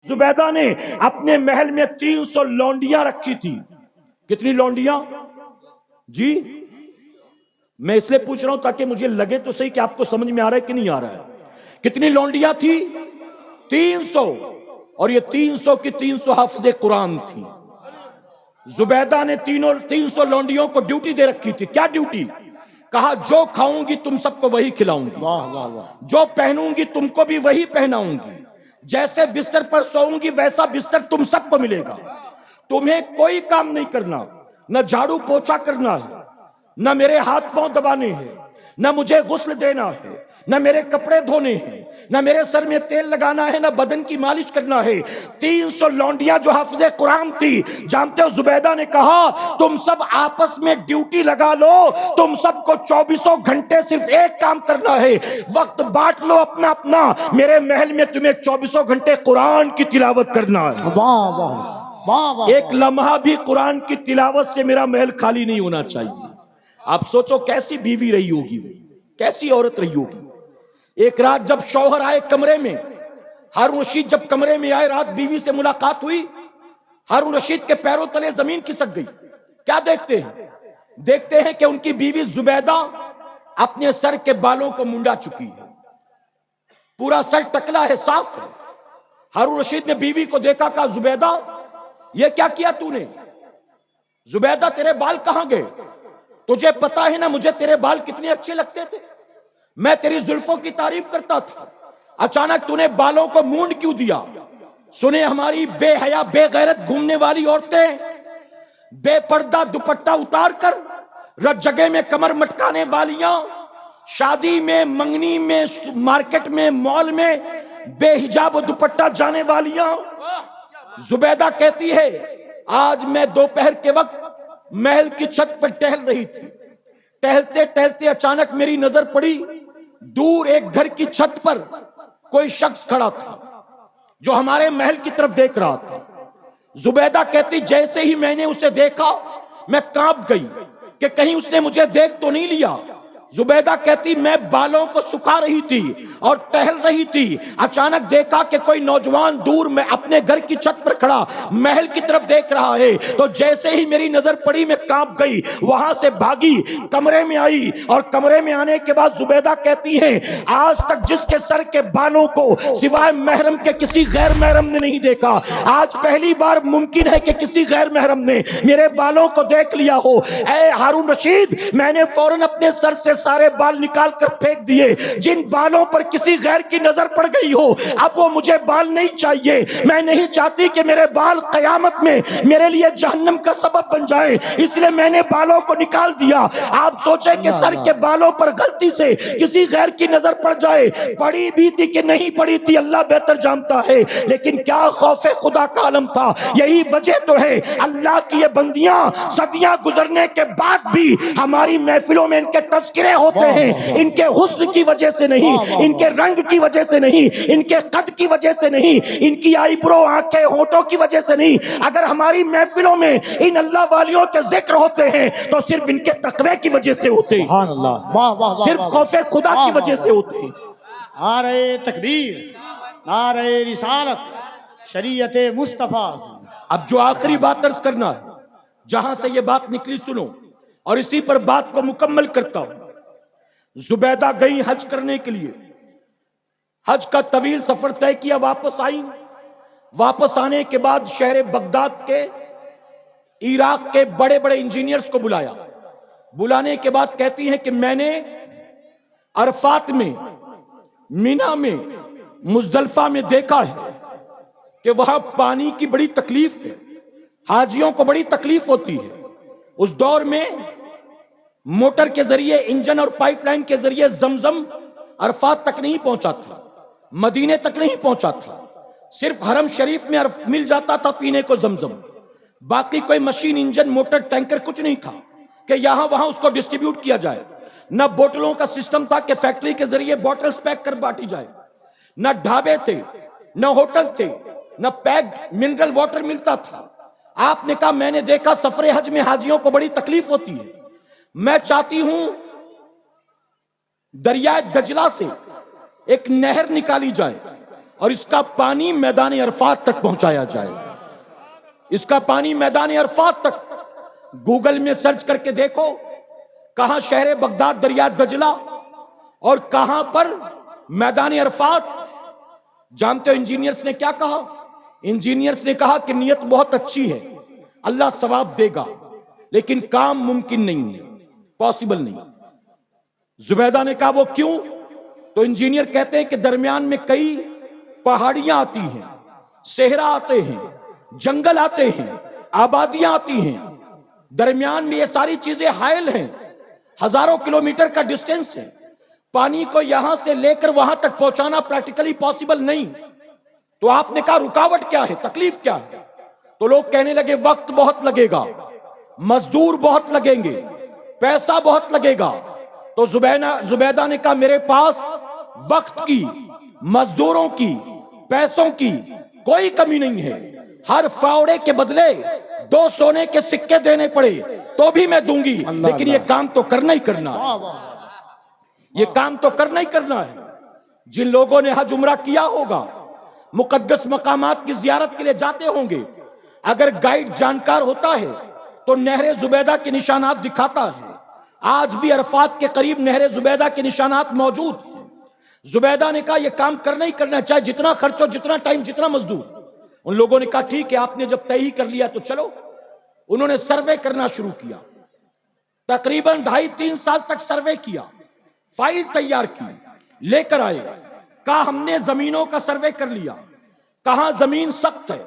زبیدہ نے اپنے محل میں 300 لونڈیاں رکھی تھی. کتنی لونڈیاں؟ جی میں اس لیے پوچھ رہا ہوں تاکہ مجھے لگے تو صحیح کہ آپ کو سمجھ میں آ رہا ہے کہ نہیں آ رہا ہے. کتنی لونڈیاں تھی؟ 300. اور یہ 300 کی 300 حافظ قرآن تھی. زبیدہ نے 300 لونڈیوں کو ڈیوٹی دے رکھی تھی. کیا ڈیوٹی؟ کہا جو کھاؤں گی تم سب کو وہی کھلاؤں گی، واہ واہ واہ، جو پہنوں گی تم کو بھی وہی پہناؤں گی، جیسے بستر پر سوؤں گی ویسا بستر تم سب کو ملے گا. تمہیں کوئی کام نہیں کرنا، نہ جھاڑو پوچھا کرنا ہے، نہ میرے ہاتھ پاؤں دبانے ہیں، نہ مجھے غسل دینا ہے، نہ میرے کپڑے دھونے ہیں، نہ میرے سر میں تیل لگانا ہے، نہ بدن کی مالش کرنا ہے. 300 لونڈیاں جو حافظ قرآن تھی، جانتے ہو زبیدہ نے کہا تم سب آپس میں ڈیوٹی لگا لو، تم سب کو 24 گھنٹے صرف ایک کام کرنا ہے، وقت بانٹ لو اپنا اپنا، میرے محل میں تمہیں 24 گھنٹے قرآن کی تلاوت کرنا ہے. واہ واہ واہ واہ، ایک لمحہ بھی قرآن کی تلاوت سے میرا محل خالی نہیں ہونا چاہیے. آپ سوچو کیسی بیوی رہی ہوگی، کیسی عورت رہی ہوگی. ایک رات جب شوہر آئے کمرے میں، ہارون رشید جب کمرے میں آئے، رات بیوی سے ملاقات ہوئی، ہارون رشید کے پیروں تلے زمین کھسک گئی. کیا دیکھتے ہیں؟ دیکھتے ہیں کہ ان کی بیوی زبیدہ اپنے سر کے بالوں کو منڈا چکی ہے، پورا سر ٹکلا ہے، صاف ہے. ہارون رشید نے بیوی کو دیکھا، کہا زبیدہ یہ کیا کیا تو نے؟ زبیدہ تیرے بال کہاں گئے؟ تجھے پتا ہے نا مجھے تیرے بال کتنے اچھے لگتے تھے، میں تیری زلفوں کی تعریف کرتا تھا، اچانک تو نے بالوں کو مونڈ کیوں دیا؟ سنے ہماری بے حیا بے غیرت گھومنے والی عورتیں بے پردہ دوپٹہ اتار کر، رت جگہ میں کمر مٹکانے والیاں، شادی میں، منگنی میں، مارکیٹ میں، مال میں بے حجاب و دوپٹہ جانے والیاں. زبیدہ کہتی ہے آج میں دوپہر کے وقت محل کی چھت پر ٹہل رہی تھی، ٹہلتے ٹہلتے اچانک میری نظر پڑی، دور ایک گھر کی چھت پر کوئی شخص کھڑا تھا جو ہمارے محل کی طرف دیکھ رہا تھا. زبیدہ کہتی جیسے ہی میں نے اسے دیکھا میں کانپ گئی کہ کہیں اس نے مجھے دیکھ تو نہیں لیا. زبیدہ کہتی میں بالوں کو سکھا رہی تھی اور ٹہل رہی تھی، اچانک دیکھا کہ کوئی نوجوان دور میں اپنے گھر کی چھت پر کھڑا محل کی طرف دیکھ رہا ہے. تو جیسے ہی میری نظر پڑی میں کانپ گئی، وہاں سے بھاگی، کمرے میں آئی، اور کمرے میں آنے کے بعد زبیدہ کہتی ہیں آج تک جس کے سر کے بالوں کو سوائے محرم کے کسی غیر محرم نے نہیں دیکھا، آج پہلی بار ممکن ہے کہ کسی غیر محرم نے میرے بالوں کو دیکھ لیا ہو. اے ہارون رشید، میں نے فوراً اپنے سر سے سارے بال نکال کر پھینک دیے. جن بالوں پر کسی غیر کی نظر پڑ گئی ہو اب وہ مجھے بال نہیں چاہیے. میں نہیں چاہتی کہ میرے بال قیامت میں میرے لیے جہنم کا سبب بن جائیں، اس لیے میں نے بالوں کو نکال دیا. آپ سوچیں کہ سر کے بالوں پر غلطی سے کسی غیر کی نظر پڑ جائے، پڑی بھی تھی کہ نہیں پڑی تھی اللہ بہتر جانتا ہے، لیکن کیا خوف خدا کا عالم تھا. یہی وجہ تو ہے اللہ کی یہ بندیاں صدیاں گزرنے کے بعد بھی ہماری محفلوں میں ان کے تذکرے ہوتے ہیں، ان کے حسن کی وجہ سے نہیں، ان کے رنگ کی وجہ سے نہیں، ان کے قد کی وجہ سے نہیں، ان کی آئی برو آنکھیں ہونٹوں کی وجہ سے نہیں. اگر ہماری محفلوں میں ان اللہ والیوں کے ذکر ہوتے ہیں تو صرف ان کے تقوی کی وجہ سے ہوتے ہیں، سبحان اللہ، واہ واہ واہ، صرف خوف خدا کی وجہ سے ہوتے ہیں. نعرہ تکبیر، نعرہ رسالت، شریعت مصطفیٰ. اب جو آخری بات عرض کرنا ہے، جہاں سے یہ بات نکلی سنو، اور اسی پر بات کو مکمل کرتا ہوں. زبیدہ گئی حج کرنے کے لیے، حج کا طویل سفر طے کیا، واپس آئی. واپس آنے کے بعد شہر بغداد کے، عراق کے بڑے بڑے انجینئرز کو بلایا. بلانے کے بعد کہتی ہیں کہ میں نے عرفات میں، مینا میں، مزدلفہ میں دیکھا ہے کہ وہاں پانی کی بڑی تکلیف ہے، حاجیوں کو بڑی تکلیف ہوتی ہے. اس دور میں موٹر کے ذریعے، انجن اور پائپ لائن کے ذریعے زمزم عرفات تک نہیں پہنچا تھا، مدینے تک نہیں پہنچا تھا. صرف حرم شریف میں مل جاتا تھا پینے کو زمزم. باقی کوئی مشین، انجن، موٹر، ٹینکر کچھ نہیں تھا کہ یہاں وہاں اس کو ڈسٹریبیوٹ کیا جائے. نہ بوٹلوں کا سسٹم تھا کہ فیکٹری کے ذریعے بوٹلز پیک کر بانٹی جائے. نہ ڈھابے تھے، نہ ہوٹل تھے، نہ پیکڈ منرل واٹر ملتا تھا. آپ نے کہا میں نے دیکھا سفر حج میں حاجیوں کو بڑی تکلیف ہوتی ہے، میں چاہتی ہوں دریائے دجلہ سے ایک نہر نکالی جائے اور اس کا پانی میدان عرفات تک پہنچایا جائے. اس کا پانی میدان عرفات تک. گوگل میں سرچ کر کے دیکھو کہاں شہر بغداد دریا دجلہ اور کہاں پر میدان عرفات. جانتے ہو انجینئرز نے کیا کہا؟ انجینئرز نے کہا کہ نیت بہت اچھی ہے، اللہ ثواب دے گا، لیکن کام ممکن نہیں ہے، پاسبل نہیں. زبیدہ نے کہا وہ کیوں؟ تو انجینئر کہتے ہیں کہ درمیان میں کئی پہاڑیاں آتی ہیں، صحرا آتے ہیں، جنگل آتے ہیں، آبادیاں آتی ہیں، درمیان میں یہ ساری چیزیں حائل ہیں، ہزاروں کلومیٹر کا ڈسٹینس ہے. پانی کو یہاں سے لے کر وہاں تک پہنچانا پریکٹیکلی پاسبل نہیں. تو آپ نے کہا رکاوٹ کیا ہے، تکلیف کیا ہے؟ تو لوگ کہنے لگے وقت بہت لگے گا، مزدور بہت لگیں گے، پیسہ بہت لگے گا. تو زبیدہ نے کہا میرے پاس وقت کی، مزدوروں کی، پیسوں کی کوئی کمی نہیں ہے. ہر فاوڑے کے بدلے 2 سونے کے سکے دینے پڑے تو بھی میں دوں گی، لیکن یہ کام تو کرنا ہی کرنا ہے. یہ کام تو کرنا ہی کرنا ہے. جن لوگوں نے حج عمرہ کیا ہوگا، مقدس مقامات کی زیارت کے لیے جاتے ہوں گے، اگر گائیڈ جانکار ہوتا ہے تو نہر زبیدہ کے نشانات دکھاتا ہے. آج بھی عرفات کے قریب نہر زبیدہ کے نشانات موجود ہیں. زبیدہ نے کہا یہ کام کرنا ہی کرنا ہے، چاہے جتنا خرچ ہو، جتنا ٹائم، جتنا مزدور. ان لوگوں نے کہا ٹھیک ہے، آپ نے جب طے ہی کر لیا تو چلو. انہوں نے سروے کرنا شروع کیا. تقریباً 2.5-3 سال تک سروے کیا، فائل تیار کی، لے کر آئے. کہا ہم نے زمینوں کا سروے کر لیا، کہاں زمین سخت ہے،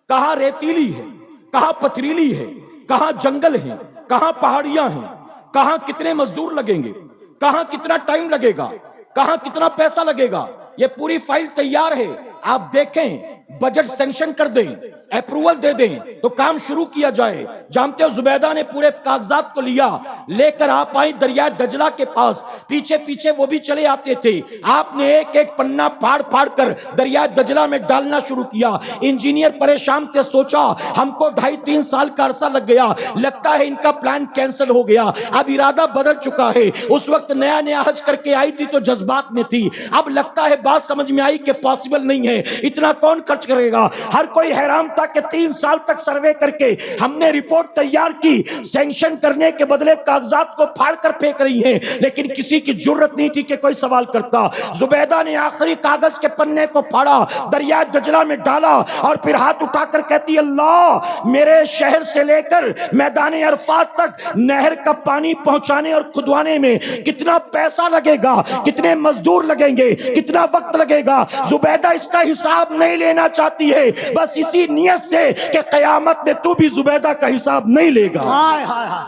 کہاں ریتیلی ہے، کہاں پتھریلی ہے، کہاں جنگل ہے، کہاں پہاڑیاں ہیں، کہاں کتنے مزدور لگیں گے، کہاں کتنا ٹائم لگے گا، کہاں کتنا پیسہ لگے گا. یہ پوری فائل تیار ہے. آپ دیکھیں، بجٹ سینکشن کر دیں، اپروول دے دیں تو کام شروع کیا جائے. جانتے ہو زبیدہ نے پورے کاغذات کو لیا، لے کر آپ آئیں دریا دجلہ کے پاس. پیچھے پیچھے وہ بھی چلے آتے تھے. آپ نے ایک ایک پنہ پھاڑ پھاڑ کر دریا دجلہ میں ڈالنا شروع کیا. انجینئر پریشان تھے، سوچا ہم کو 2.5-3 سال کا عرصہ لگ گیا، لگتا ہے ان کا پلان کینسل ہو گیا، اب ارادہ بدل چکا ہے. اس وقت نیا نیا حج کر کے آئی تھی تو جذبات میں تھی، اب لگتا ہے بات سمجھ میں آئی کہ پاسبل نہیں ہے، اتنا کون خرچ کرے گا. ہر کوئی حیران تھا کہ 3 سال تک سروے کر کے ہم نے رپورٹ تیار کی، سینکشن کرنے کے بدلے کاغذات کو پھاڑ کر پھینک رہی ہیں، لیکن کسی کی جرت نہیں تھی کہ کوئی سوال کرتا. زبیدہ نے آخری کاغذ کے پنے کو پھاڑا، دریا دجلہ میں ڈالا اور پھر ہاتھ اٹھا کر کہتی اللہ میرے شہر سے لے کر میدان عرفات تک نہر کا پانی پہنچانے اور کھدوانے میں کتنا پیسہ لگے گا، کتنے مزدور لگیں گے، کتنا وقت لگے گا. زبیدہ اس کا حساب نہیں لینا چاہتی ہے، بس اسی نیت سے کہ قیامت میں تو بھی زبیدہ کا حساب نہیں لے گا، ہائے ہائے ہائے،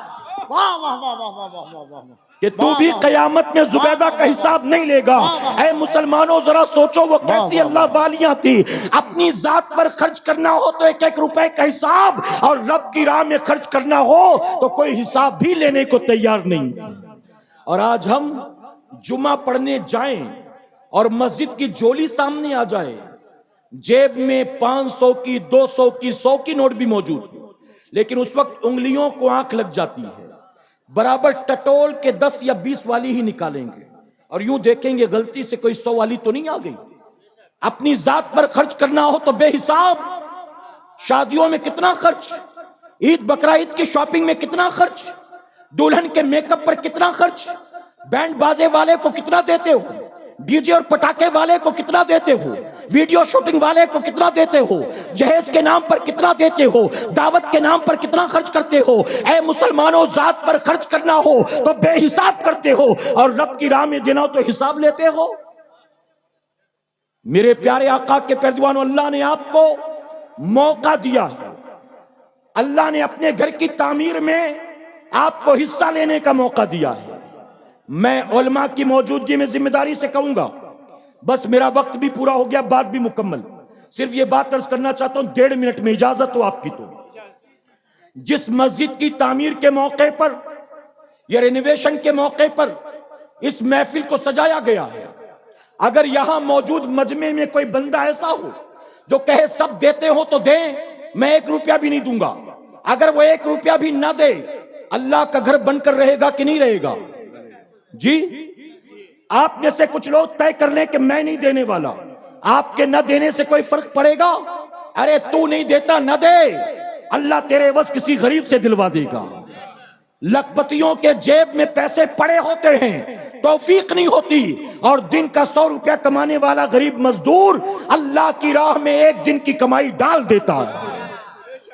واہ واہ واہ واہ واہ واہ واہ واہ، کہ تو بھی قیامت میں زبیدہ کا حساب نہیں لے گا. اے مسلمانوں ذرا سوچو وہ کیسی اللہ والیاں تھی. اپنی ذات پر خرچ کرنا ہو تو 1-1 روپے کا حساب، اور رب کی راہ میں خرچ کرنا ہو تو کوئی حساب بھی لینے کو تیار نہیں. اور آج ہم جمعہ پڑھنے جائیں اور مسجد کی جولی سامنے آ جائے، جیب میں 500 کی، 200 کی، 100 کی نوٹ بھی موجود، لیکن اس وقت انگلیوں کو آنکھ لگ جاتی ہے، برابر ٹٹول کے 10 یا 20 والی ہی نکالیں گے اور یوں دیکھیں گے غلطی سے کوئی 100 والی تو نہیں آ گئی. اپنی ذات پر خرچ کرنا ہو تو بے حساب. شادیوں میں کتنا خرچ، عید بقرعید کی شاپنگ میں کتنا خرچ، دلہن کے میک اپ پر کتنا خرچ، بینڈ بازے والے کو کتنا دیتے ہو، ڈی جے اور پٹاخے والے کو کتنا دیتے ہو، ویڈیو شوٹنگ والے کو کتنا دیتے ہو، جہیز کے نام پر کتنا دیتے ہو، دعوت کے نام پر کتنا خرچ کرتے ہو. اے مسلمانوں ذات پر خرچ کرنا ہو تو بے حساب کرتے ہو، اور رب کی راہ میں دینا ہو تو حساب لیتے ہو. میرے پیارے آقا کے پیروانوں، اللہ نے آپ کو موقع دیا ہے، اللہ نے اپنے گھر کی تعمیر میں آپ کو حصہ لینے کا موقع دیا ہے. میں علماء کی موجودگی میں ذمہ داری سے کہوں گا، بس میرا وقت بھی پورا ہو گیا، بات بھی مکمل، صرف یہ بات عرض کرنا چاہتا ہوں 1.5 منٹ میں اجازت ہو آپ کی تو. جس مسجد کی تعمیر کے موقع پر یا رینویشن کے موقع پر اس محفل کو سجایا گیا ہے، اگر یہاں موجود مجمع میں کوئی بندہ ایسا ہو جو کہے سب دیتے ہو تو دیں، میں 1 روپیہ بھی نہیں دوں گا. اگر وہ 1 روپیہ بھی نہ دے، اللہ کا گھر بن کر رہے گا کہ نہیں رہے گا؟ جی آپ میں سے کچھ لوگ طے کر لیں کہ میں نہیں دینے والا، آپ کے نہ دینے سے کوئی فرق پڑے گا؟ ارے تو نہیں دیتا نہ دے، اللہ تیرے عوض کسی غریب سے دلوا دے گا۔ لکھپتیوں کے جیب میں پیسے پڑے ہوتے ہیں، توفیق نہیں ہوتی، اور دن کا 100 روپیہ کمانے والا غریب مزدور اللہ کی راہ میں ایک دن کی کمائی ڈال دیتا ہے۔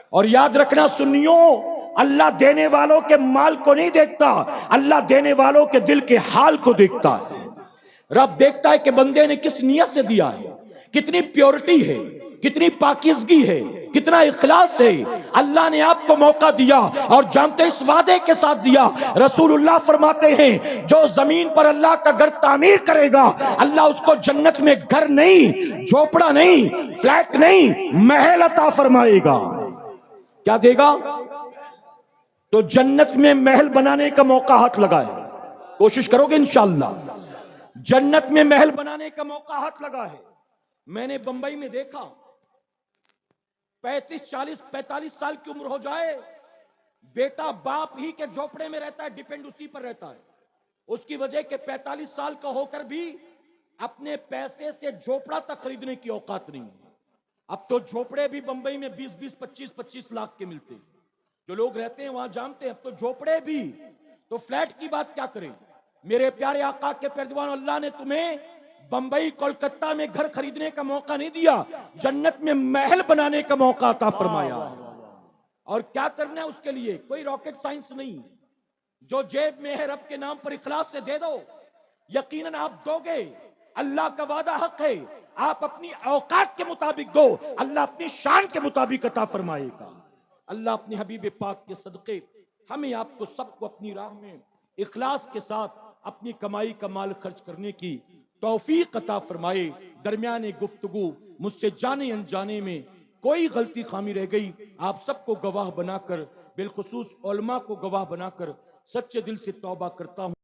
اور یاد رکھنا سنیوں، اللہ دینے والوں کے مال کو نہیں دیکھتا، اللہ دینے والوں کے دل کے حال کو دیکھتا ہے۔ رب دیکھتا ہے کہ بندے نے کس نیت سے دیا ہے، کتنی پیورٹی ہے، کتنی پاکیزگی ہے، کتنا اخلاص ہے۔ اللہ نے آپ کو موقع دیا اور جانتے اس وعدے کے ساتھ دیا، رسول اللہ فرماتے ہیں جو زمین پر اللہ کا گھر تعمیر کرے گا، اللہ اس کو جنت میں گھر نہیں، جھوپڑا نہیں، فلیٹ نہیں، محل عطا فرمائے گا۔ کیا دے گا؟ تو جنت میں محل بنانے کا موقع ہاتھ لگائے، کوشش کرو گے انشاءاللہ؟ جنت میں محل بنانے کا موقع ہاتھ لگا ہے۔ میں نے بمبئی میں دیکھا 35 40 45 سال کی عمر ہو جائے، بیٹا باپ ہی کے جھوپڑے میں رہتا ہے، ڈیپینڈ اسی پر رہتا ہے۔ اس کی وجہ کہ 45 سال کا ہو کر بھی اپنے پیسے سے جھوپڑا تک خریدنے کی اوقات نہیں ہے۔ اب تو جھوپڑے بھی بمبئی میں 20 25 لاکھ کے ملتے ہیں، جو لوگ رہتے ہیں وہاں جانتے ہیں۔ اب تو جھوپڑے بھی، تو فلیٹ کی بات کیا کریں؟ میرے پیارے آقا کے پیروان، اللہ نے تمہیں بمبئی کولکتہ میں گھر خریدنے کا موقع نہیں دیا، جنت میں محل بنانے کا موقع عطا فرمایا۔ اور کیا کرنا ہے اس کے لیے؟ کوئی راکٹ سائنس نہیں، جو جیب میں ہے رب کے نام پر اخلاص سے دے دو، یقیناً آپ دو گے۔ اللہ کا وعدہ حق ہے، آپ اپنی اوقات کے مطابق دو، اللہ اپنی شان کے مطابق عطا فرمائے گا۔ اللہ اپنے حبیب پاک کے صدقے ہمیں آپ کو سب کو اپنی راہ میں اخلاص کے ساتھ اپنی کمائی کا مال خرچ کرنے کی توفیق عطا فرمائے۔ درمیان گفتگو مجھ سے جانے انجانے میں کوئی غلطی خامی رہ گئی، آپ سب کو گواہ بنا کر، بالخصوص علماء کو گواہ بنا کر سچے دل سے توبہ کرتا ہوں۔